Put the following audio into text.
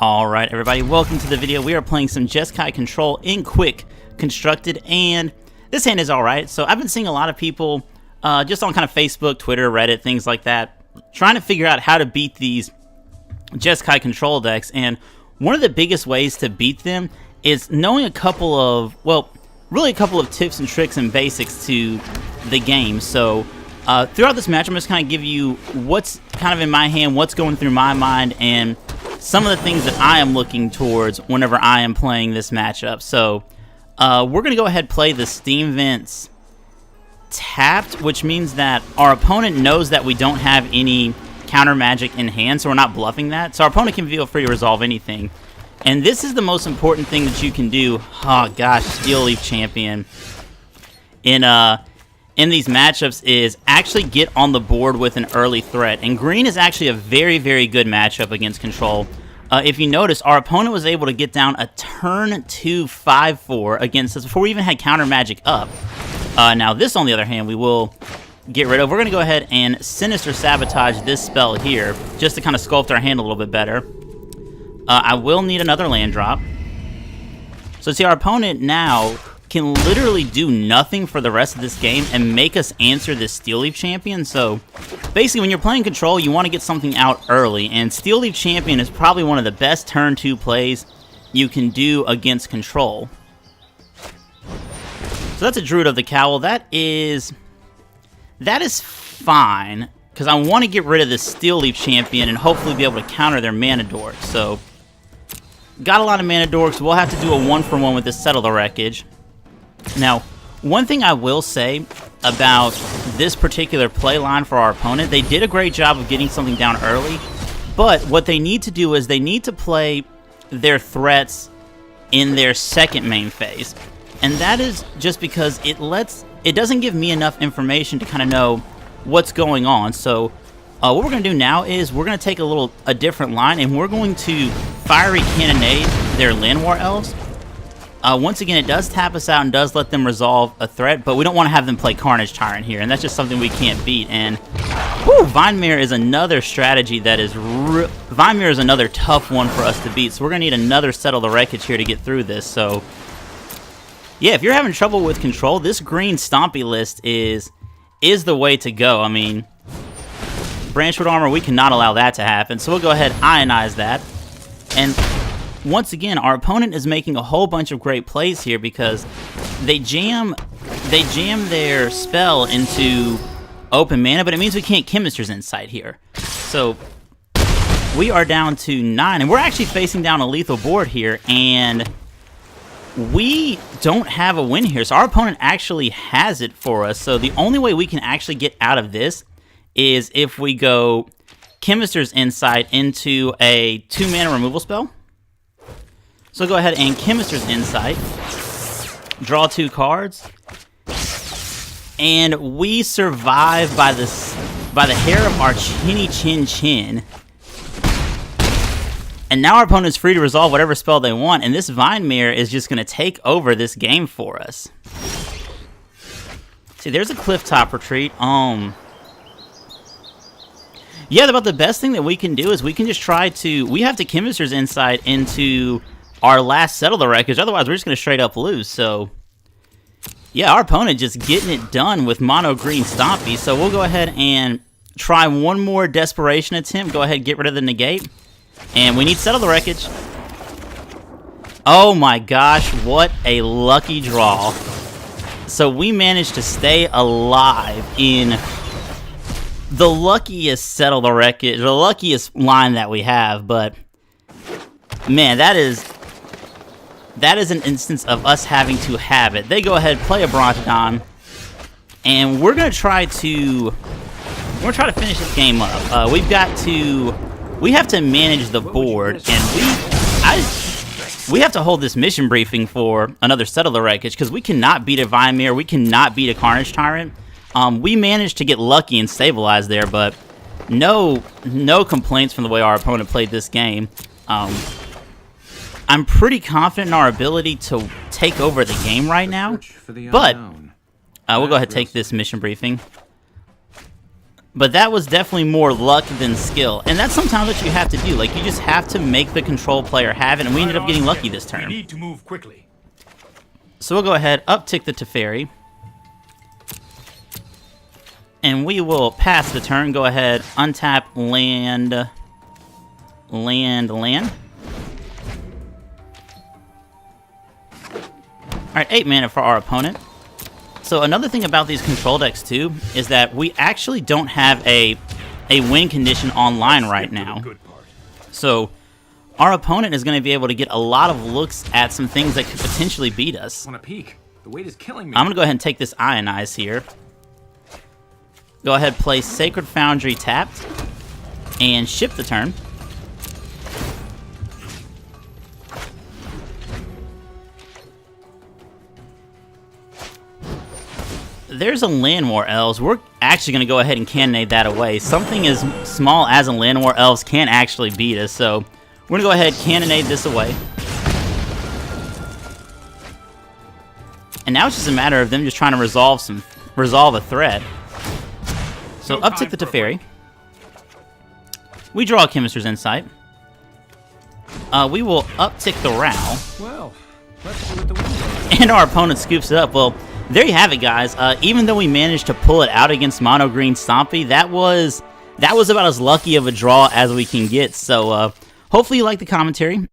Alright everybody, welcome to the video. We are playing some Jeski Control in Quick Constructed, and this hand is alright. So I've been seeing a lot of people just on kind of Facebook, Twitter, Reddit, things like that, trying to figure out how to beat these Jeski Control decks, and one of the biggest ways to beat them is knowing a couple of, well, really a couple of tips and tricks and basics to the game. So throughout this match, I'm just kind of give you what's kind of in my hand, what's going through my mind, and some of the things that I am looking towards whenever I am playing this matchup. So we're going to go ahead and play the Steam Vents tapped, which means that our opponent knows that we don't have any counter magic in hand, so we're not bluffing that. So our opponent can feel free to resolve anything. And this is the most important thing that you can do. Oh gosh, Steel Leaf Champion in these matchups is actually get on the board with an early threat. And green is actually a very, very good matchup against Control. If you notice, our opponent was able to get down a turn 2 5-4 against us before we even had counter magic up. Now this, on the other hand, we will get rid of. We're going to go ahead and Sinister Sabotage this spell here, just to kind of sculpt our hand a little bit better. I will need another land drop. So see, our opponent now can literally do nothing for the rest of this game and make us answer this Steel Leaf Champion. So basically, when you're playing Control, you want to get something out early, and Steel Leaf Champion is probably one of the best turn 2 plays you can do against Control. So that's a Druid of the Cowl. That is fine, because I want to get rid of this Steel Leaf Champion and hopefully be able to counter their Mana Dork. So got a lot of Mana Dorks. We'll have to do a 1-for-1 with this Settle the Wreckage. Now, one thing I will say about this particular play line for our opponent, they did a great job of getting something down early, but what they need to do is they need to play their threats in their second main phase. And that is just because it doesn't give me enough information to kind of know what's going on. So what we're going to do now is we're going to take a different line, and we're going to Fiery Cannonade their Llanowar Elves. Once again, it does tap us out and does let them resolve a threat, but we don't want to have them play Carnage Tyrant here, and that's just something we can't beat. And whew, Vine-Mirror is another strategy that is Vine-Mirror is another tough one for us to beat, so we're going to need another Settle the Wreckage here to get through this. So yeah, if you're having trouble with Control, this green Stompy list is the way to go. I mean, Branchwood Armor, we cannot allow that to happen, so we'll go ahead and ionize that. And once again, our opponent is making a whole bunch of great plays here because they jam their spell into open mana, but it means we can't Chemister's Insight here. So we are down to 9, and we're actually facing down a lethal board here, and we don't have a win here. So our opponent actually has it for us. So the only way we can actually get out of this is if we go Chemister's Insight into a 2-mana removal spell. So go ahead and Chemister's Insight, draw 2 cards, and we survive by the hair of our chinny chin chin. And now our opponent is free to resolve whatever spell they want, and this Vine-Mirror is just going to take over this game for us. See, there's a Clifftop Retreat. Yeah, about the best thing that we can do is we can just try to, we have to Chemister's Insight into our last Settle the Wreckage, otherwise we're just going to straight up lose. So yeah, our opponent just getting it done with mono green Stompy. So we'll go ahead and try one more Desperation attempt. Go ahead and get rid of the negate. And we need Settle the Wreckage. Oh my gosh, what a lucky draw. So we managed to stay alive in the luckiest Settle the Wreckage, the luckiest line that we have, but man, that is an instance of us having to have it. They go ahead, play a Brontodon, and we're gonna try to finish this game up. We have to manage the board, and we have to hold this mission briefing for another Settle the Wreckage because we cannot beat a Vine-Mirror, we cannot beat a Carnage Tyrant. We managed to get lucky and stabilize there, but no complaints from the way our opponent played this game. I'm pretty confident in our ability to take over the game right now, but we'll go ahead and take this mission briefing. But that was definitely more luck than skill. And that's sometimes what you have to do. Like, you just have to make the control player have it, and we ended up getting lucky this turn. We need to move quickly. So we'll go ahead, uptick the Teferi. And we will pass the turn. Go ahead, untap land. Alright, 8 mana for our opponent. So another thing about these control decks too is that we actually don't have a win condition online right now. So our opponent is going to be able to get a lot of looks at some things that could potentially beat us. On a peak. The weight is killing me. I'm going to go ahead and take this Ionize here. Go ahead, play Sacred Foundry tapped and ship the turn. There's a Land War Elves. We're actually going to go ahead and cannonade that away. Something as small as a Land War Elves can actually beat us, so we're going to go ahead and cannonade this away. And now it's just a matter of them just trying to resolve a threat. So uptick the Teferi. We draw a Chemister's Insight. We will uptick the Rao. Well, let's see what the wind does. And our opponent scoops it up. Well, there you have it, guys. Even though we managed to pull it out against Mono Green Stompy, that was about as lucky of a draw as we can get. So hopefully you like the commentary.